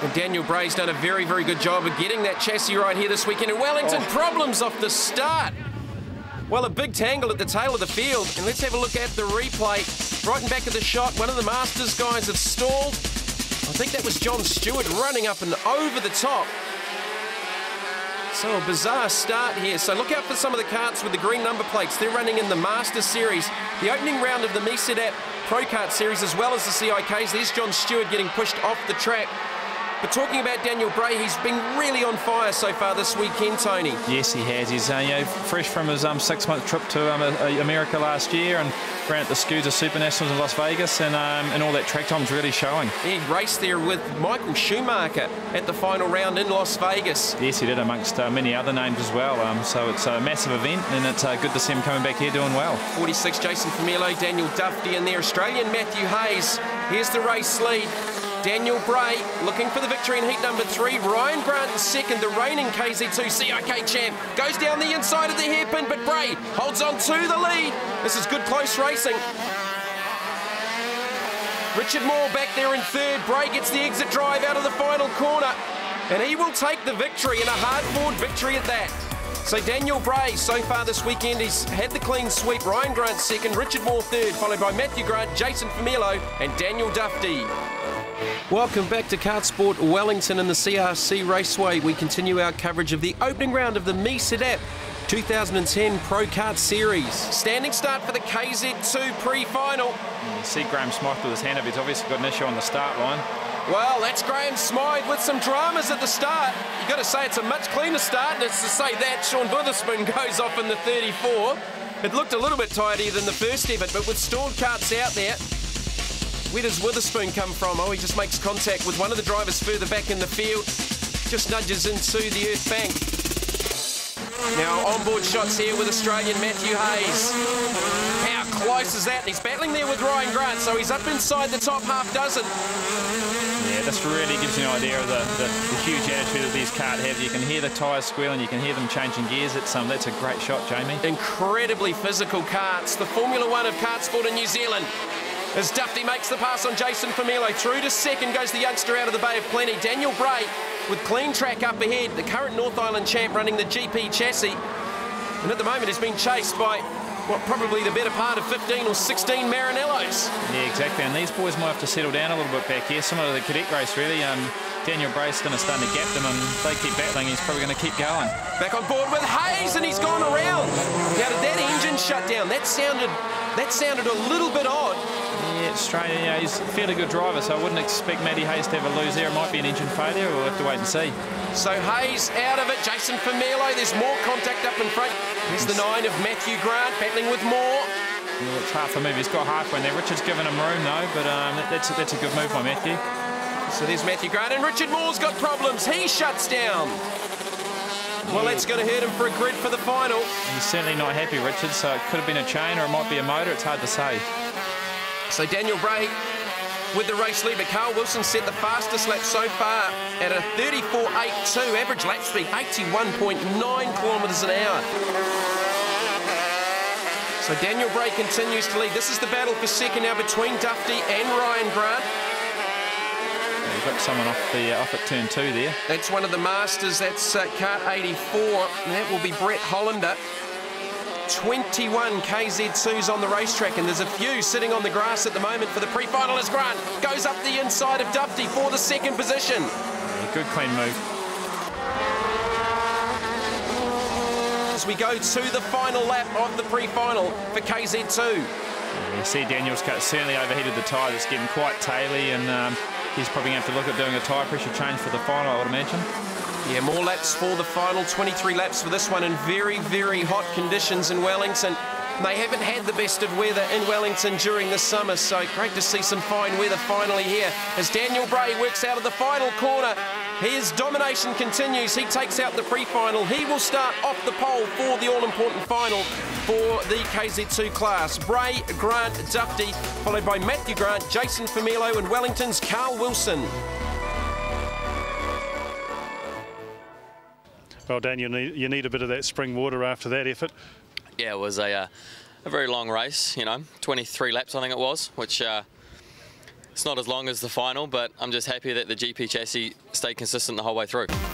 And Daniel Bray's done a very, very good job of getting that chassis right here this weekend. And Wellington, problems off the start. Well, a big tangle at the tail of the field. And let's have a look at the replay. Right in back of the shot, one of the Masters guys have stalled. I think that was John Stewart running up and over the top. So a bizarre start here. So look out for some of the karts with the green number plates. They're running in the Masters Series. The opening round of the Pro-Kart Pro-Kart Series as well as the CIKs. There's John Stewart getting pushed off the track. But talking about Daniel Bray, he's been really on fire so far this weekend, Tony. Yes, he has. He's fresh from his 6-month trip to America last year and ran at the SCUSA Super Nationals in Las Vegas, and all that track time's really showing. He raced there with Michael Schumacher at the final round in Las Vegas. Yes, he did, amongst many other names as well. So it's a massive event, and it's good to see him coming back here doing well. 46, Jason Familo, Daniel Duffy, and their Australian Matthew Hayes. Here's the race lead. Daniel Bray looking for the victory in heat number 3. Ryan Grant in second, the reigning KZ2 CIK champ. Goes down the inside of the hairpin, but Bray holds on to the lead. This is good close racing. Richard Moore back there in third. Bray gets the exit drive out of the final corner, and he will take the victory, and a hard-fought victory at that. So Daniel Bray, so far this weekend, he's had the clean sweep. Ryan Grant second, Richard Moore third, followed by Matthew Grant, Jason Familo, and Daniel Duffy. Welcome back to Kartsport Wellington in the CRC Raceway. We continue our coverage of the opening round of the Pro-Kart 2010 Pro-Kart Series. Standing start for the KZ2 pre-final. You see Graham Smythe with his hand up. He's obviously got an issue on the start line. Well, that's Graham Smythe with some dramas at the start. You've got to say it's a much cleaner start, and it's to say that Sean Witherspoon goes off in the 34. It looked a little bit tidier than the first effort, but with stalled karts out there, where does Witherspoon come from? Oh, he just makes contact with one of the drivers further back in the field. Just nudges into the earth bank. Now onboard shots here with Australian Matthew Hayes. How close is that? He's battling there with Ryan Grant, so he's up inside the top half dozen. Yeah, this really gives you an idea of the huge attitude that these karts have. You can hear the tyres squealing, you can hear them changing gears. That's a great shot, Jamie. Incredibly physical karts. The Formula One of kartsport in New Zealand. As Duffy makes the pass on Jason Familo. Through to second goes the youngster out of the Bay of Plenty. Daniel Bray with clean track up ahead. The current North Island champ running the GP chassis. And at the moment he's been chased by, what, probably the better part of 15 or 16 Maranellos. Yeah, exactly. And these boys might have to settle down a little bit back here. Similar to the cadet race, really. Daniel Bray's going to start to gap them, and if they keep battling, he's probably going to keep going. Back on board with Hayes, and he's gone around. Now, did that engine shut down? That sounded a little bit odd. Yeah, it's strange. Yeah, he's a fairly good driver, so I wouldn't expect Matty Hayes to have a lose there. It might be an engine failure. We'll have to wait and see. So Hayes out of it. Jason Familo. There's more contact up in front. Here's the 9 of Matthew Grant battling with Moore. Well, it's half a move. He's got halfway there. Richard's given him room though, but that's a good move by Matthew. So there's Matthew Grant, and Richard Moore's got problems. He shuts down. Well, that's going to hurt him for a grid for the final. He's certainly not happy, Richard, so it could have been a chain or it might be a motor. It's hard to say. So Daniel Bray with the race lead, but Carl Wilson set the fastest lap so far at a 34.82. Average lap speed, 81.9 kilometres an hour. So Daniel Bray continues to lead. This is the battle for second now between Duffy and Ryan Grant. We've got someone off at turn 2 there. That's one of the Masters. That's kart 84. And that will be Brett Hollander. 21 KZ2s on the racetrack, and there's a few sitting on the grass at the moment for the pre-final as Grant goes up the inside of Duffy for the second position. Yeah, good clean move. As we go to the final lap of the pre-final for KZ2. Yeah, you see Daniel's cut certainly overheated the tyre. It's getting quite taily, and he's probably going to have to look at doing a tyre pressure change for the final, I would imagine. Yeah, more laps for the final, 23 laps for this one in very, very hot conditions in Wellington. They haven't had the best of weather in Wellington during the summer, so great to see some fine weather finally here. As Daniel Bray works out of the final corner, his domination continues. He takes out the pre-final. He will start off the pole for the all-important final for the KZ2 class. Bray, Grant, Duffy, followed by Matthew Grant, Jason Familo, and Wellington's Carl Wilson. Well, Dan, you need a bit of that spring water after that effort. Yeah, it was a very long race, 23 laps I think it was, which It's not as long as the final, but I'm just happy that the GP chassis stayed consistent the whole way through.